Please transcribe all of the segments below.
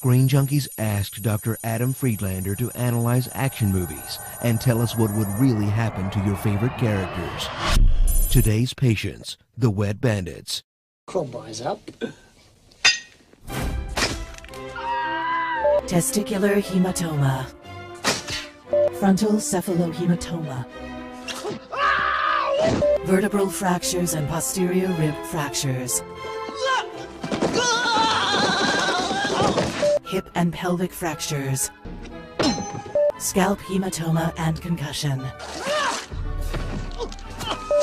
Screen Junkies asked Dr. Adam Friedlander to analyze action movies and tell us what would really happen to your favorite characters. Today's patients, the Wet Bandits. Crawl boys up. Testicular hematoma. Frontal cephalohematoma. Vertebral fractures and posterior rib fractures. Hip and pelvic fractures. Scalp hematoma and concussion.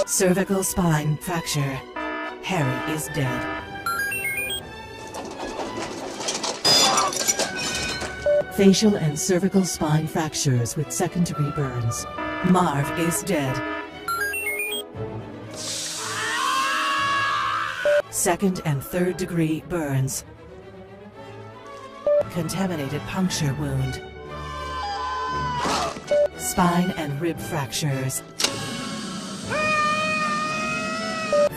Cervical spine fracture. Harry is dead. Facial and cervical spine fractures with second-degree burns. Marv is dead. Second and third-degree burns. Contaminated puncture wound. Spine and rib fractures.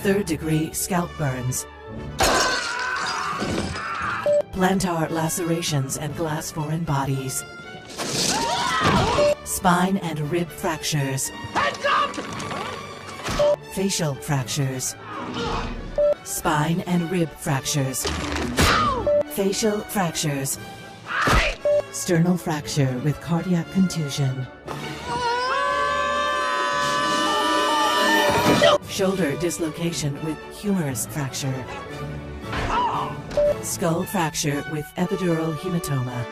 Third-degree scalp burns. Plantar lacerations and glass foreign bodies. Spine and rib fractures. Hands up! Facial fractures. Spine and rib fractures. Facial fractures. Sternal fracture with cardiac contusion. Shoulder dislocation with humerus fracture. Skull fracture with epidural hematoma.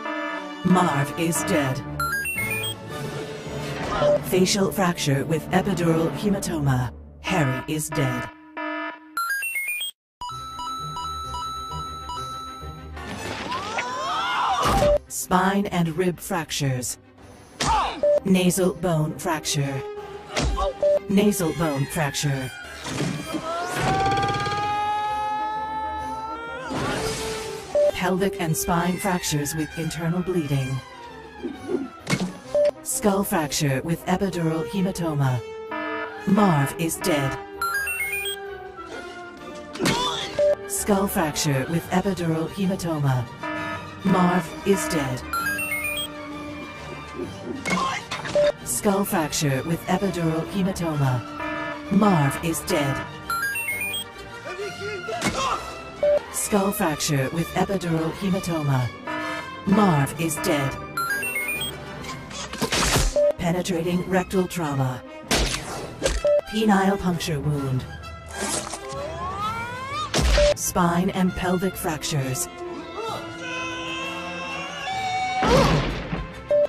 Marv is dead. Facial fracture with epidural hematoma. Harry is dead. Spine and rib fractures. Nasal bone fracture. Nasal bone fracture. Pelvic and spine fractures with internal bleeding. Skull fracture with epidural hematoma. Marv is dead. Skull fracture with epidural hematoma. Marv is dead. Skull fracture with epidural hematoma. Marv is dead. Skull fracture with epidural hematoma. Marv is dead. Penetrating rectal trauma. Penile puncture wound. Spine and pelvic fractures.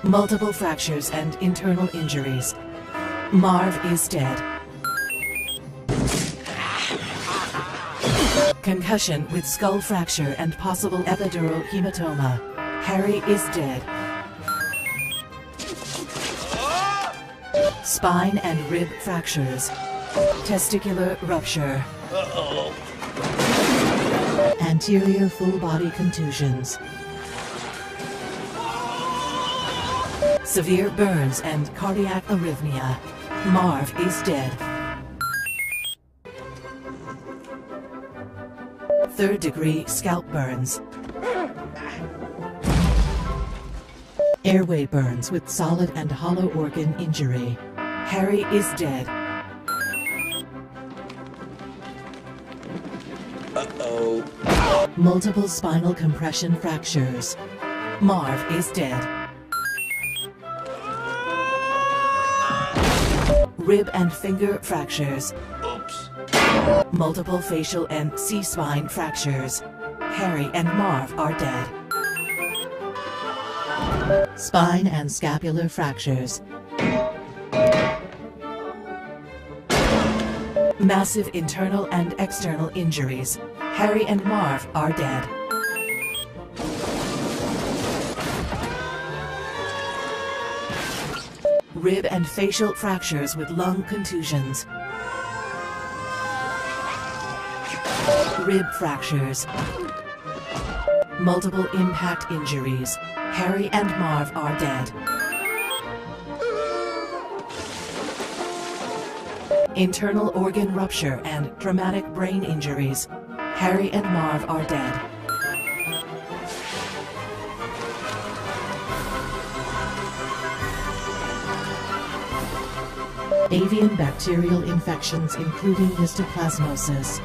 Multiple fractures and internal injuries. Marv is dead. Concussion with skull fracture and possible epidural hematoma. Harry is dead. Spine and rib fractures. Testicular rupture. Anterior full body contusions. Severe burns and cardiac arrhythmia. Marv is dead. Third-degree scalp burns. Airway burns with solid and hollow organ injury. Harry is dead. Uh-oh. Multiple spinal compression fractures. Marv is dead. Rib and finger fractures. Oops. Multiple facial and C-spine fractures. Harry and Marv are dead. Spine and scapular fractures. Massive internal and external injuries. Harry and Marv are dead. Rib and facial fractures with lung contusions. Rib fractures. Multiple impact injuries. Harry and Marv are dead. Internal organ rupture and traumatic brain injuries. Harry and Marv are dead. avian bacterial infections including histoplasmosis.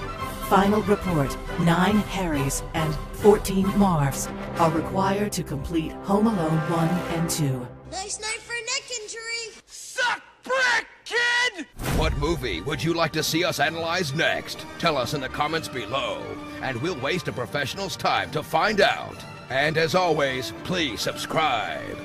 Final report, 9 Harrys and 14 Marvs are required to complete Home Alone 1 and 2. Nice night for a neck injury. Suck brick, kid! What movie would you like to see us analyze next? Tell us in the comments below, and we'll waste a professional's time to find out. And as always, please subscribe.